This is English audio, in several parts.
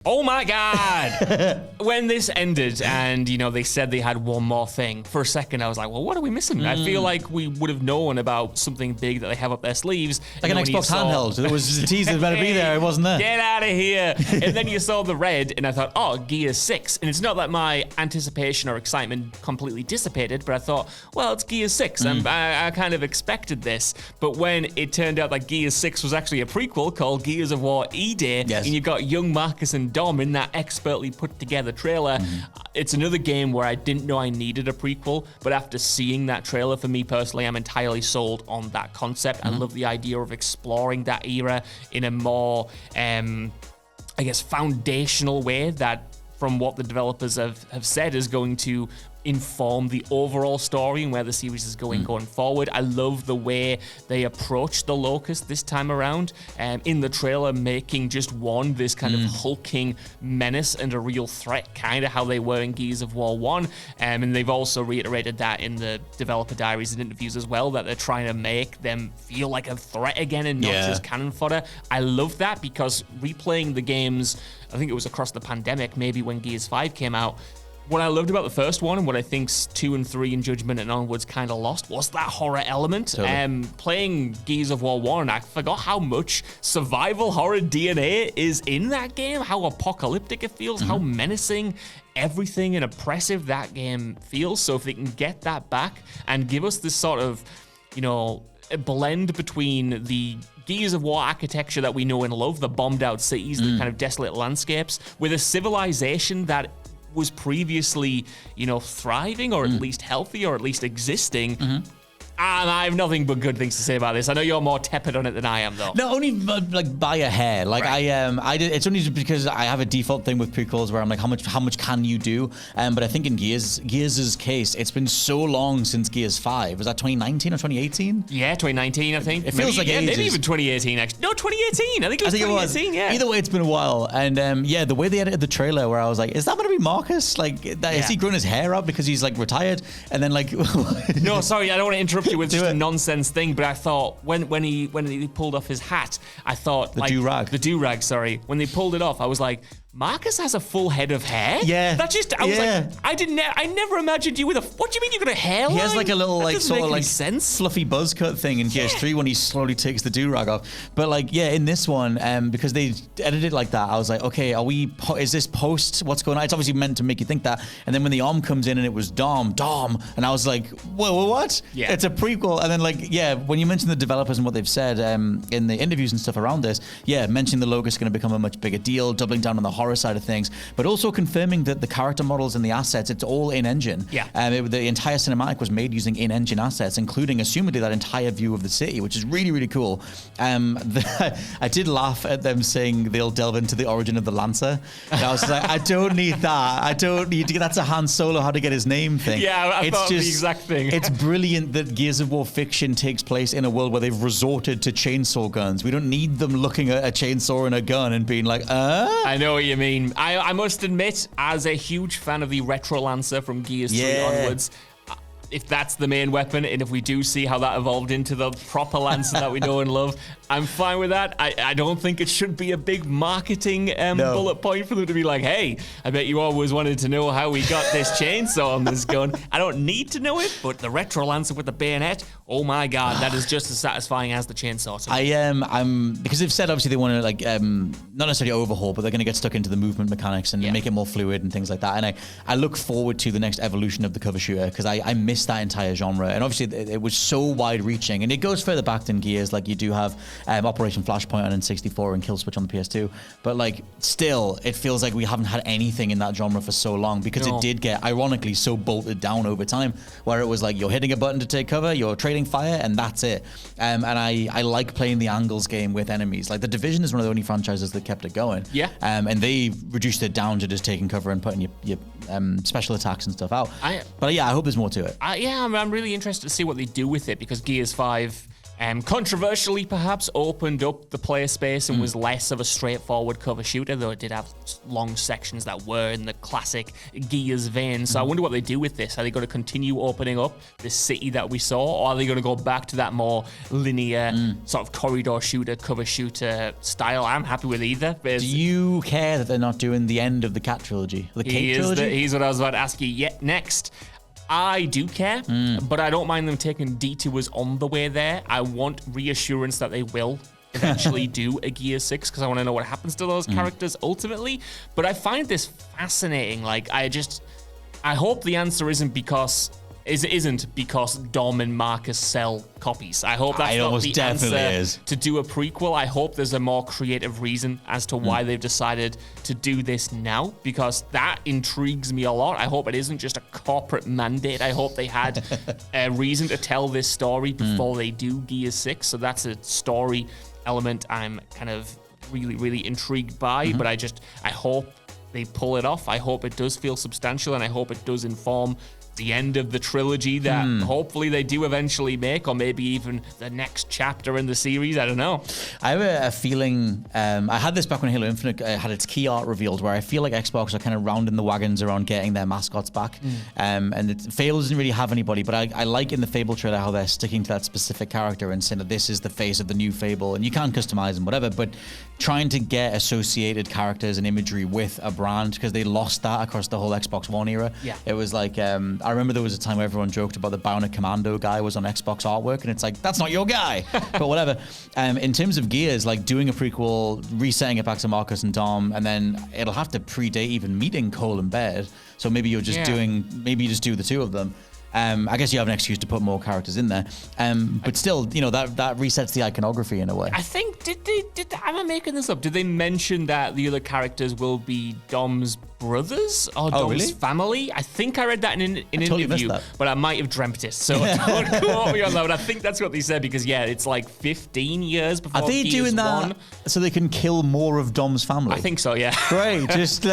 Oh my God! When this ended and, they said they had one more thing, for a second I was like, well, what are we missing? I feel like we would have known about something big that they have up their sleeves. Like an Xbox handheld. There was a teaser that better be there. It wasn't there. Get out of here. And then you saw the red and I thought, oh, Gears 6. And it's not that my anticipation or excitement completely dissipated, but I thought, well, it's Gears 6. I kind of expected this. But when it turned out that Gears 6 was actually a prequel called Gears of War E-Day, and you got young Marcus and Dom in that expertly put together trailer. It's another game where I didn't know I needed a prequel, but after seeing that trailer, for me personally, I'm entirely sold on that concept. I love the idea of exploring that era in a more, foundational way that, from what the developers have said, is going to inform the overall story and where the series is going forward. I love the way they approach the Locust this time around, in the trailer making just one this kind of hulking menace and a real threat, kind of how they were in Gears of War 1, and they've also reiterated that in the developer diaries and interviews as well, that they're trying to make them feel like a threat again and not just cannon fodder. I love that, because replaying the games, I think it was across the pandemic, maybe when Gears 5 came out, what I loved about the first one, and what I think 2 and 3 and Judgment and onwards kind of lost, was that horror element. Totally. Playing Gears of War 1, I forgot how much survival horror DNA is in that game, how apocalyptic it feels, how menacing everything and oppressive that game feels. So if they can get that back and give us this sort of, a blend between the Gears of War architecture that we know and love, the bombed out cities, the kind of desolate landscapes, with a civilization that was previously, thriving, or at least healthy, or at least existing. And I have nothing but good things to say about this. I know you're more tepid on it than I am, though. No, only like by a hair. Like I did. It's only just because I have a default thing with prequels where I'm like, how much can you do? But I think in Gears' case, it's been so long since Gears 5. Was that 2019 or 2018? Yeah, 2019, I think. It feels like ages. Maybe even 2018. Actually, no, 2018. I think it was 2018. Yeah. Either way, it's been a while. And the way they edited the trailer, where I was like, is that going to be Marcus? Like, is he growing his hair up because he's like retired? And then like, no, sorry, I don't want to interrupt you with just a nonsense thing, but I thought when he pulled off his hat, I thought the do-rag. Sorry, when they pulled it off, I was like, Marcus has a full head of hair. Yeah, that just I was like, I never imagined you with a. What do you mean you got a hairline? He has like a little like sort of like sense. Fluffy buzz cut thing in Gears 3 when he slowly takes the do-rag off. But like in this one, because they edited it like that, I was like, okay, is this post? What's going on? It's obviously meant to make you think that. And then when the arm comes in and it was Dom, and I was like, whoa, what? Yeah, it's a prequel. And then when you mention the developers and what they've said in the interviews and stuff around this, mentioning the Locust is going to become a much bigger deal, doubling down on the horror side of things, but also confirming that the character models and the assets, it's all in-engine. The entire cinematic was made using in-engine assets, including, assumedly, that entire view of the city, which is really, really cool. I did laugh at them saying they'll delve into the origin of the Lancer. And I was like, I don't need that. I don't need to get that's a Han Solo, how to get his name thing. Yeah, I thought the exact thing. It's brilliant that Gears of War fiction takes place in a world where they've resorted to chainsaw guns. We don't need them looking at a chainsaw and a gun and being like, I know what you mean. I must admit, as a huge fan of the Retro Lancer from Gears 3 onwards, if that's the main weapon, and if we do see how that evolved into the proper Lancer that we know and love, I'm fine with that. I don't think it should be a big marketing bullet point for them to be like, hey, I bet you always wanted to know how we got this chainsaw on this gun. I don't need to know it, but the Retro Lancer with the bayonet, oh my God, that is just as satisfying as the chainsaw. I'm because they've said obviously they want to like not necessarily overhaul, but they're going to get stuck into the movement mechanics and make it more fluid and things like that. And I look forward to the next evolution of the cover shooter, because I miss that entire genre. And obviously it was so wide reaching, and it goes further back than Gears. Like you do have Operation Flashpoint on N64 and Kill Switch on the PS2, but like still it feels like we haven't had anything in that genre for so long, because it did get ironically so bolted down over time, where it was like you're hitting a button to take cover, you're trading fire, and that's it. And I like playing the angles game with enemies. Like The Division is one of the only franchises that kept it going. And they reduced it down to just taking cover and putting your special attacks and stuff out. But I hope there's more to it. I'm really interested to see what they do with it, because Gears 5 controversially perhaps opened up the player space and was less of a straightforward cover shooter, though it did have long sections that were in the classic Gears vein. So I wonder what they do with this. Are they going to continue opening up this city that we saw, or are they going to go back to that more linear sort of corridor shooter, cover shooter style? I'm happy with either. Do you care that they're not doing the end of the Cat trilogy? The Kate trilogy? Here's what I was about to ask you next. I do care, but I don't mind them taking detours on the way there. I want reassurance that they will eventually do a Gear 6 because I want to know what happens to those characters ultimately. But I find this fascinating. Like, I hope the answer isn't because Dom and Marcus sell copies. I hope that's not the answer to do a prequel. I hope there's a more creative reason as to why they've decided to do this now, because that intrigues me a lot. I hope it isn't just a corporate mandate. I hope they had a reason to tell this story before they do Gear 6. So that's a story element I'm kind of really, really intrigued by. But I hope they pull it off. I hope it does feel substantial, and I hope it does inform the end of the trilogy that hopefully they do eventually make, or maybe even the next chapter in the series. I don't know. I have a feeling, I had this back when Halo Infinite had its key art revealed, where I feel like Xbox are kind of rounding the wagons around getting their mascots back. And Fable doesn't really have anybody, but I like in the Fable trailer how they're sticking to that specific character and saying that this is the face of the new Fable, and you can customize them, whatever, but trying to get associated characters and imagery with a brand, because they lost that across the whole Xbox One era. Yeah. It was like, I remember there was a time where everyone joked about the Bionic Commando guy was on Xbox artwork, and it's like, that's not your guy. But whatever. In terms of Gears, like doing a prequel, resetting it back to Marcus and Dom, and then it'll have to predate even meeting Cole and Baird. So maybe you're just maybe you just do the two of them. I guess you have an excuse to put more characters in there. But still, that resets the iconography in a way. I think, am I making this up? Did they mention that the other characters will be Dom's brothers or Dom's family? I think I read that in an interview, but I might have dreamt it. So don't quote me on that. But I think that's what they said, because it's like 15 years before. Are they Gears doing that 1. so they can kill more of Dom's family? I think so. Yeah. Great. Just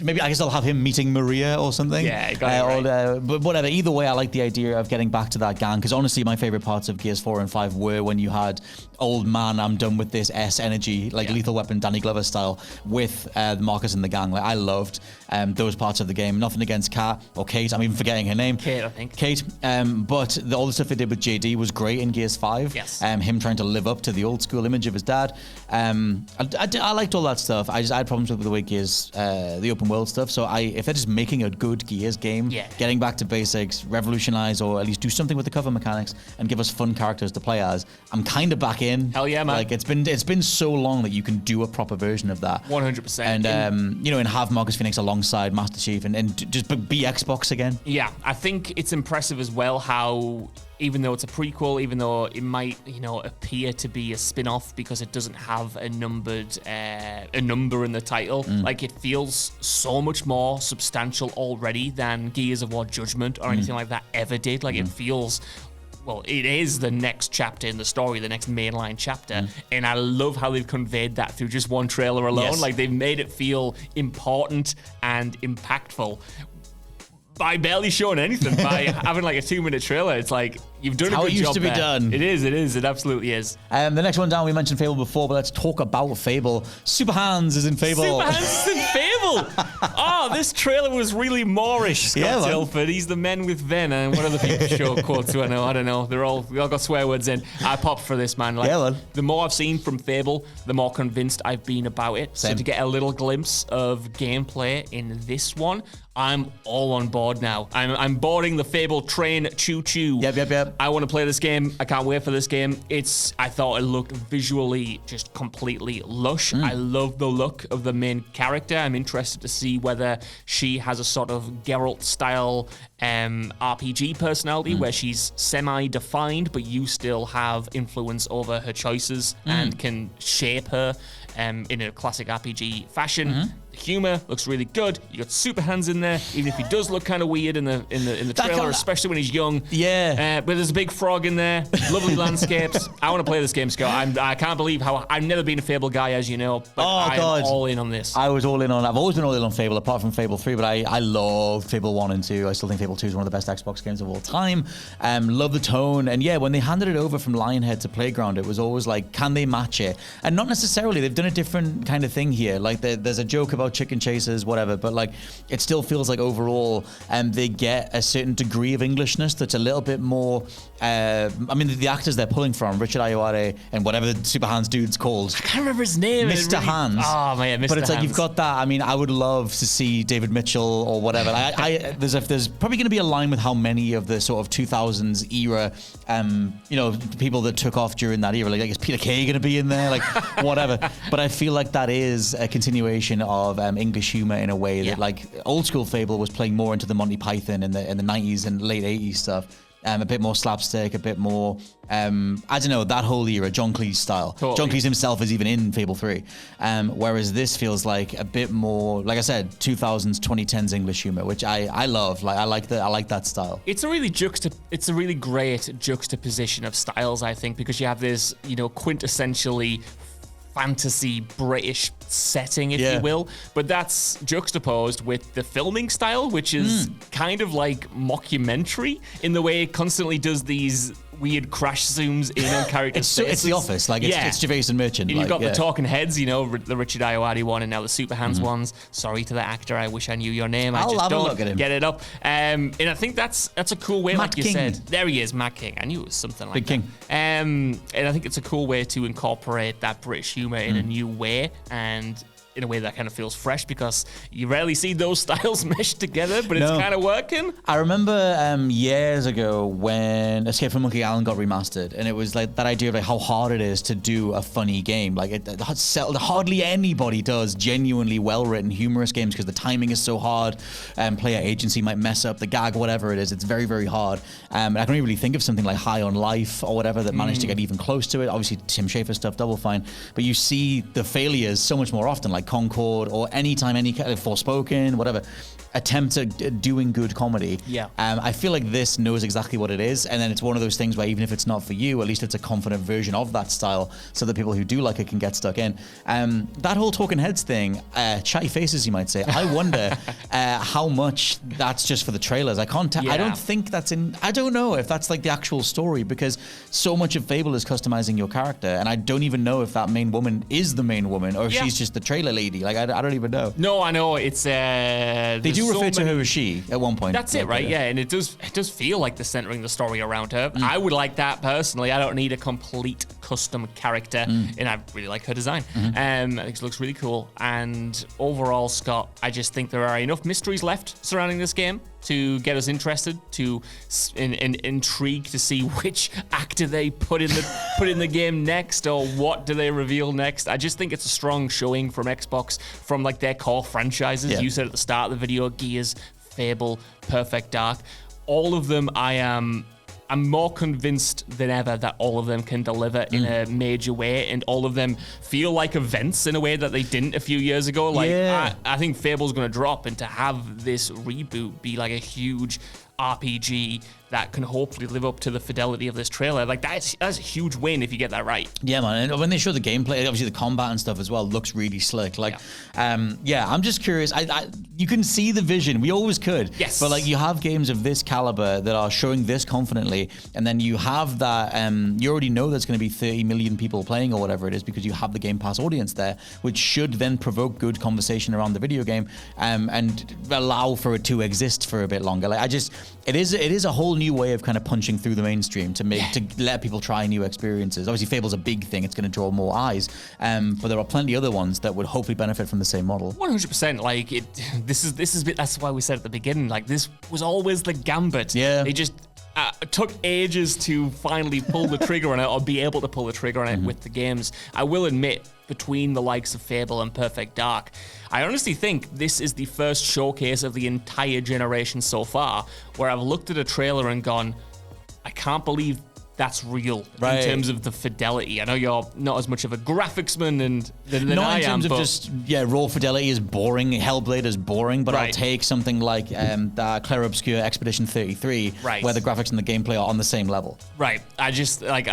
maybe I guess I'll have him meeting Maria or something. Yeah, got it right. But whatever. Either way, I like the idea of getting back to that gang, because honestly, my favorite parts of Gears 4 and 5 were when you had old man, I'm done with this S energy, like Lethal Weapon, Danny Glover style, with Marcus and the gang. Like, I loved those parts of the game. Nothing against Kat or Kate. I'm even forgetting her name. Kate, I think. Kate. But all the stuff they did with JD was great in Gears 5. Yes. Him trying to live up to the old school image of his dad. I liked all that stuff. I had problems with the way Gears, the open world stuff. So if they're just making a good Gears game, getting back to basics, revolutionize or at least do something with the cover mechanics and give us fun characters to play as, I'm kind of back in. Hell yeah, man. Like, it's been so long that you can do a proper version of that. 100%. And and have Marcus Phoenix alongside Master Chief and just be Xbox again. Yeah, I think it's impressive as well how, even though it's a prequel, even though it might, appear to be a spin-off because it doesn't have a number in the title, like, it feels so much more substantial already than Gears of War Judgment or anything like that ever did. Like, it feels, well, it is the next chapter in the story, the next mainline chapter, and I love how they've conveyed that through just one trailer alone. Yes. Like, they've made it feel important and impactful by barely showing anything, by having like a 2-minute trailer. It's like, you've done a good job. How it used to be there. done. It is. It absolutely is. The next one down, we mentioned Fable before, but let's talk about Fable. Super Hands is in Fable. Super Hands is in Fable. Oh, this trailer was really Moorish, Scott Tilford. He's the men with Ven, and what other people show quotes do I know? I don't know. We all got swear words in. I popped for this, man. Like, the more I've seen from Fable, the more convinced I've been about it. Same. So to get a little glimpse of gameplay in this one, I'm all on board now. I'm boarding the Fable train, choo-choo. Yep. I want to play this game. I can't wait for this game. I thought it looked visually just completely lush. I love the look of the main character. I'm interested to see whether she has a sort of Geralt-style RPG personality where she's semi-defined, but you still have influence over her choices and can shape her in a classic RPG fashion. humor looks really good. You got Super Hands in there, even if he does look kind of weird in the trailer, especially when he's young. Yeah. But there's a big frog in there. Lovely landscapes. I want to play this game, Scott. I can't believe how I've never been a Fable guy, as you know. But I'm all in on this. I was all in on. I've always been all in on Fable, apart from Fable 3. But I love Fable 1 and 2. I still think Fable 2 is one of the best Xbox games of all time. Love the tone, and yeah, when they handed it over from Lionhead to Playground, it was always like, can they match it? And not necessarily. They've done a different kind of thing here. Like there's a joke about chicken chasers, whatever, but like it still feels like overall they get a certain degree of Englishness that's a little bit more I mean, the actors they're pulling from, Richard Ayoade and whatever the Super Hands dude's called, I can't remember his name. Mr. Hands. Oh man, Mr. But it's Hands. like you've got that. I mean, I would love to see David Mitchell or whatever. There's probably going to be a line with how many of the sort of 2000s era people that took off during that era, like is Peter Kay going to be in there, like whatever. But I feel like that is a continuation of English humor in a way that like old school Fable was playing more into the Monty Python in the 90s and late 80s stuff. A bit more slapstick, a bit more, I don't know, that whole era, John Cleese style. Totally. John Cleese himself is even in Fable 3. Whereas this feels like a bit more, like I said, 2000s, 2010s English humor, which I love. Like I like that style. It's a really great juxtaposition of styles, I think, because you have this, quintessentially fantasy British setting, if you will, but that's juxtaposed with the filming style, which is kind of like mockumentary in the way it constantly does these weird crash zooms in on characters. It's The Office, like it's Gervais and Merchant. And you've got the talking heads, the Richard Ayoade one, and now the Super Hands ones. Sorry to the actor, I wish I knew your name. I'll have a look at him. Get it up. And I think that's a cool way, Matt like you King. said. There he is, Matt King. I knew it was something like Big that. King. And I think it's a cool way to incorporate that British humor in a new way, and in a way that kind of feels fresh, because you rarely see those styles meshed together, but it's kind of working. I remember years ago when Escape from Monkey Island got remastered, and it was like that idea of like how hard it is to do a funny game. Like hardly anybody does genuinely well-written, humorous games because the timing is so hard, player agency might mess up the gag, whatever it is. It's very, very hard. And I can really think of something like High on Life or whatever that managed to get even close to it. Obviously, Tim Schafer stuff, Double Fine. But you see the failures so much more often, like Concord or anytime any kind of Forspoken, whatever, attempt at doing good comedy. Yeah. I feel like this knows exactly what it is, and then it's one of those things where even if it's not for you, at least it's a confident version of that style, so that people who do like it can get stuck in. That whole talking heads thing, chatty faces, you might say. I wonder how much that's just for the trailers. I can't. I don't think that's in. I don't know if that's like the actual story, because so much of Fable is customizing your character, and I don't even know if that main woman is the main woman or if she's just the trailer lady. Like I don't even know. No, I know it's. They do refer to her as she at one point. That's it, right? Yeah, and it does feel like they're centering the story around her. I would like that personally. I don't need a complete custom character, and I really like her design. I think she looks really cool. And overall, Scott, I just think there are enough mysteries left surrounding this game to get us interested, to intrigued to see which actor they put in the game next, or what do they reveal next. I just think it's a strong showing from Xbox, from like their core franchises. You said at the start of the video, Gears, Fable, Perfect Dark, all of them. I'm more convinced than ever that all of them can deliver in a major way, and all of them feel like events in a way that they didn't a few years ago. Like I think Fable's going to drop, and to have this reboot be like a huge RPG that can hopefully live up to the fidelity of this trailer, like that's a huge win if you get that right. Yeah, man. And when they show the gameplay, obviously the combat and stuff as well looks really slick. Like, I'm just curious. You can see the vision. We always could. Yes. But like, you have games of this caliber that are showing this confidently, and then you have that. You already know there's going to be 30 million people playing or whatever it is, because you have the Game Pass audience there, which should then provoke good conversation around the video game, and allow for it to exist for a bit longer. Like, it is a whole new way of kind of punching through the mainstream to let people try new experiences. Obviously, Fable's a big thing; it's going to draw more eyes. But there are plenty other ones that would hopefully benefit from the same model. 100%. Like this is that's why we said at the beginning. Like, this was always the gambit. Yeah. They just took ages to finally pull the trigger on it, or be able to pull the trigger on it with the games. I will admit, between the likes of Fable and Perfect Dark, I honestly think this is the first showcase of the entire generation so far where I've looked at a trailer and gone, I can't believe that's real Right. in terms of the fidelity. I know you're not as much of a graphicsman than Not I in terms am, of but just raw fidelity is boring. Hellblade is boring, but I'll Right. take something like that Clair Obscur Expedition 33, Right. where the graphics and the gameplay are on the same level. right. I just like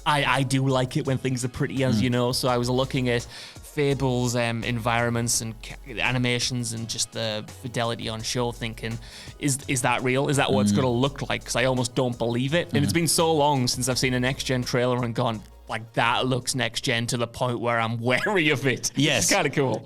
I do like it when things are pretty, as you know. So I was looking at Fable's environments and animations and just the fidelity on show, thinking, is that real? Is that what it's going to look like? Because I almost don't believe it. And it's been so long since I've seen a next gen trailer and gone, like, that looks next gen to the point where I'm wary of it. Yes. It's kind of cool.